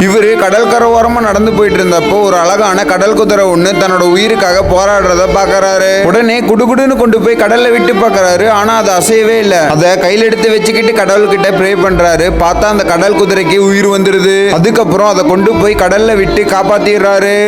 இவரு கடற்கரை ஓரமா நடந்து போயிட்டு இருந்தப்போ ஒரு அழகான கடல் குதிரை ஒண்ணு தன்னோட உயிருக்காக போராடுறத பாக்குறாரு. உடனே குடுகுடுன்னு கொண்டு போய் கடல்ல விட்டு பாக்குறாரு. ஆனா அது அசையவே இல்ல. அதை கையில எடுத்து வச்சுக்கிட்டு கடவுள்கிட்ட ப்ரே பண்றாரு. பார்த்தா அந்த கடல் குதிரைக்கு உயிர் வந்துருது. அதுக்கப்புறம் அதை கொண்டு போய் கடல்ல விட்டு காப்பாத்திடுறாரு.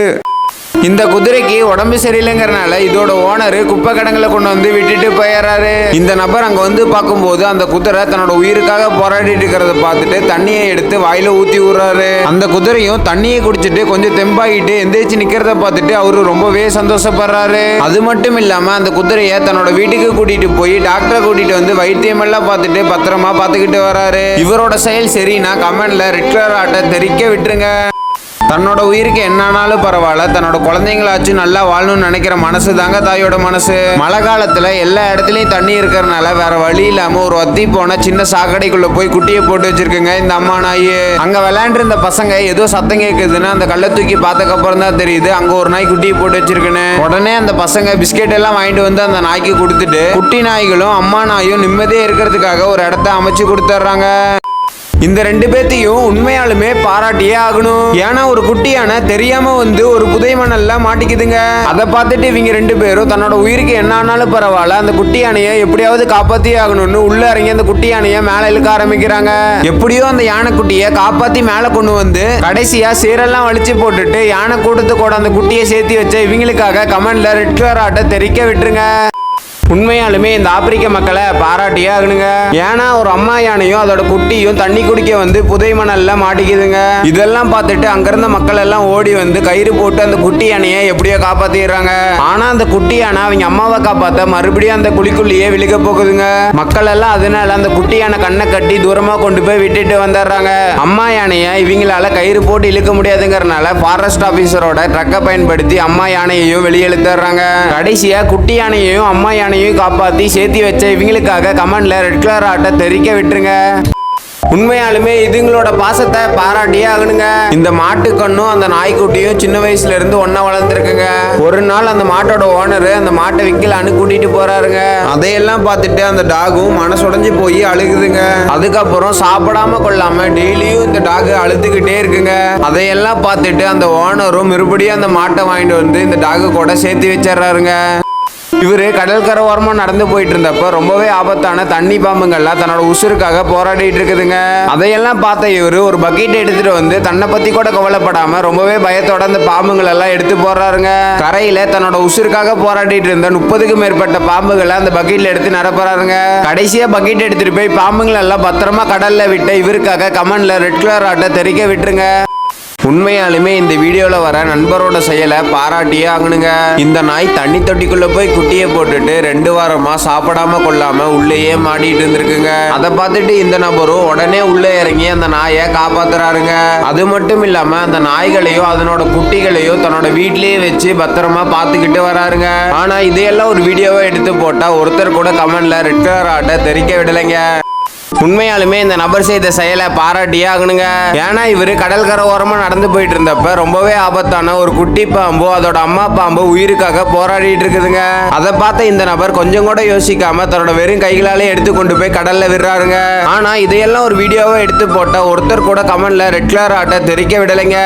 இந்த குதிரைக்கு உடம்பு சரியில்லைங்கிறனால இதோட ஓனர் குப்பை கடங்களை கொண்டு வந்து விட்டுட்டு போயிடுறாரு. இந்த நபர் அங்க வந்து பார்க்கும்போது அந்த குதிரை தன்னோட உயிருக்காக போராடிட்டு இருக்கிறத பார்த்துட்டு தண்ணியை எடுத்து வாயில ஊத்தி விடுறாரு. அந்த குதிரையும் தண்ணியை குடிச்சிட்டு கொஞ்சம் தெம்பாகிட்டு எந்திரிச்சு நிக்கிறத பார்த்துட்டு அவரு ரொம்பவே சந்தோஷப்படுறாரு. அது மட்டும் இல்லாம அந்த குதிரையை தன்னோட வீட்டுக்கு கூட்டிட்டு போய் டாக்டரை கூட்டிட்டு வந்து வைத்தியம் எல்லாம் பார்த்துட்டு பத்திரமா பார்த்துக்கிட்டு வராரு. இவரோட செயல் சரினா கமெண்ட்ல ரெட் கலர் ஆட்டை தெரிக்க விட்டுருங்க. தன்னோட உயிருக்கு என்னானாலும் பரவாயில்ல, தன்னோட குழந்தைங்களாச்சும் நல்லா வாழணும்னு நினைக்கிற மனசு தாங்க தாயோட மனசு. மழை காலத்துல எல்லா இடத்துலயும் தண்ணி இருக்கிறதுனால வேற வழி இல்லாம ஒரு வத்தி போன சின்ன சாக்கடைக்குள்ள போய் குட்டியை போட்டு வச்சிருக்குங்க இந்த அம்மா நாய். அங்க விளையாண்டு இருந்த பசங்க ஏதோ சத்தம் கேட்குதுன்னு அந்த கல்லை தூக்கி பார்த்ததுக்கு அப்புறம் தான் தெரியுது அங்க ஒரு நாய் குட்டியை போட்டு வச்சிருக்குன்னு. உடனே அந்த பசங்க பிஸ்கெட் எல்லாம் வாங்கிட்டு வந்து அந்த நாய்க்கு கொடுத்துட்டு குட்டி நாய்களும் அம்மா நாயும் நிம்மதியா இருக்கிறதுக்காக ஒரு இடத்த அமைச்சு கொடுத்துட்றாங்க. இந்த ரெண்டு பேர்த்தையும் உண்மையாலுமே பாராட்டியே ஆகணும். ஏன்னா ஒரு குட்டியான தெரியாம வந்து ஒரு புதை மணல்ல மாட்டிக்குதுங்க. அதை பார்த்துட்டு இவங்க ரெண்டு பேரும் தன்னோட உயிருக்கு என்ன ஆனாலும் பரவாயில்ல, அந்த குட்டி யானையை எப்படியாவது காப்பாத்தியே ஆகணும்னு உள்ள இறங்கி அந்த குட்டி யானையை மேல இழுக்க ஆரம்பிக்கிறாங்க. எப்படியோ அந்த யானை குட்டியை காப்பாத்தி மேல கொண்டு வந்து கடைசியா சீரெல்லாம் வலிச்சு போட்டுட்டு யானை கூட்டத்துக்கூட அந்த குட்டியை சேர்த்து வச்ச இவங்களுக்காக கமெண்ட்ல ரெட் கலர் ஆட்டை தெரிக்க விட்டுருங்க. உண்மையாலுமே இந்த ஆப்பிரிக்க மக்களை பாராட்டியே ஆகணுங்க. ஏன்னா ஒரு அம்மா யானையும் அதோட குட்டியும் தண்ணி குடிக்க வந்து புதை மணல்ல மாட்டிக்குதுங்க. இதெல்லாம் பார்த்துட்டு அங்கிருந்த மக்கள் எல்லாம் ஓடி வந்து கயிறு போட்டு அந்த குட்டி யானையை எப்படியோ காப்பாத்திடுறாங்க. ஆனா அந்த குட்டி யானை அவங்க அம்மாவை காப்பாத்த மறுபடியும் அந்த குழிக்குள்ளேயே விழுக போகுதுங்க. மக்கள் எல்லாம் அதனால அந்த குட்டி யானை கண்ணை கட்டி தூரமா கொண்டு போய் விட்டுட்டு வந்துடுறாங்க. அம்மா யானையை இவங்களால கயிறு போட்டு இழுக்க முடியாதுங்கிறதுனால ஃபாரஸ்ட் ஆபீசரோட ட்ரக்கை பயன்படுத்தி அம்மா யானையையும் வெளியெழுத்துறாங்க. கடைசியா குட்டி யானையையும் அம்மா யானை காப்பாத்தி சேர்த்தி வச்ச இவங்களுக்காக கமெண்ட்ல ரெட் கலர் ஆட்டை தெரிக்க விட்டுருங்க. உண்மையாலுமே இதுங்களோட பாசத்தை பாராட்டியே ஆகணுங்க. இந்த மாட்டுக்கண்ணும் அந்த நாய்க்குட்டியும் சின்ன வயசுல இருந்து ஒன்னா வளர்ந்துருக்குங்க. ஒரு நாள் அந்த மாட்டோட ஓனர் அந்த மாட்டை விக்கலான்னு கூட்டிட்டு போறாருங்க. அதையெல்லாம் பார்த்துட்டு அந்த டாகும் மனசுடைஞ்சு போய் அழுகுதுங்க. அதுக்கப்புறம் சாப்பிடாம கொள்ளாம டெய்லியும் இந்த டாக் அழுதுகிட்டே இருக்குங்க. அதையெல்லாம் பார்த்துட்டு அந்த ஓனரும் மறுபடியும் அந்த மாட்டை வாங்கிட்டு வந்து இந்த டாகு கூட சேர்த்து வச்சிடறாருங்க. இவரு கடற்கரை ஓரமா நடந்து போயிட்டு இருந்தப்ப ரொம்பவே ஆபத்தான தண்ணி பாம்புங்கள்லாம் தன்னோட உசுருக்காக போராடிட்டு இருக்குதுங்க. அதையெல்லாம் பார்த்த இவரு ஒரு பக்கெட் எடுத்துட்டு வந்து தன்னை பத்தி கூட கவலைப்படாம ரொம்பவே பயத்தோட அந்த பாம்புகள் எல்லாம் எடுத்து போடுறாருங்க. கரையில தன்னோட உசுருக்காக போராடிட்டு இருந்த 30க்கும் மேற்பட்ட பாம்புகளை அந்த பக்கெட்ல எடுத்து நிரப்புறாருங்க. கடைசியா பக்கெட் எடுத்துட்டு போய் பாம்புகள் எல்லாம் பத்திரமா கடல்ல விட்ட இவருக்காக கமெண்ட்ல ரெட் கலர் ஆட்டை தெரிக்க விட்டுருங்க. உண்மையாலுமே இந்த வீடியோல வர நண்பரோட செயலை பாராட்டியே ஆகணுங்க. இந்த நாய் தண்ணி தொட்டிக்குள்ள போய் குட்டியை போட்டுட்டு 2 வாரமா சாப்பிடாம கொள்ளாம உள்ளேயே மாடிட்டு இருந்திருக்குங்க. அதை பார்த்துட்டு இந்த நபரும் உடனே உள்ள இறங்கி அந்த நாயை காப்பாத்துறாருங்க. அது மட்டும் இல்லாம அந்த நாய்களையும் அதனோட குட்டிகளையும் தன்னோட வீட்லயே வச்சு பத்திரமா பாத்துக்கிட்டு வராருங்க. ஆனா இதையெல்லாம் ஒரு வீடியோவை எடுத்து போட்டா ஒருத்தர் கூட கமெண்ட்ல ரெட் கலர் ஆட்டை தெரிக்க விடலைங்க. உண்மையாலுமே இந்த நபர் செய்த செயலை பாராட்டியே ஆகணுங்க. ஏன்னா இவரு கடற்கரை ஓரமா நடந்து போயிட்டு இருந்தப்ப ரொம்பவே ஆபத்தான ஒரு குட்டி பாம்பு அதோட அம்மா பாம்பு உயிருக்காக போராடிட்டு இருக்குதுங்க. அதை பார்த்த இந்த நபர் கொஞ்சம் கூட யோசிக்காம தன்னோட வெறும் கைகளாலே எடுத்து கொண்டு போய் கடல்ல விடுறாருங்க. ஆனா இதையெல்லாம் ஒரு வீடியோவை எடுத்து போட்டா ஒருத்தர் கூட கமெண்ட்ல ரெட் கலர் ஆட்டை தெரிக்க விடலைங்க.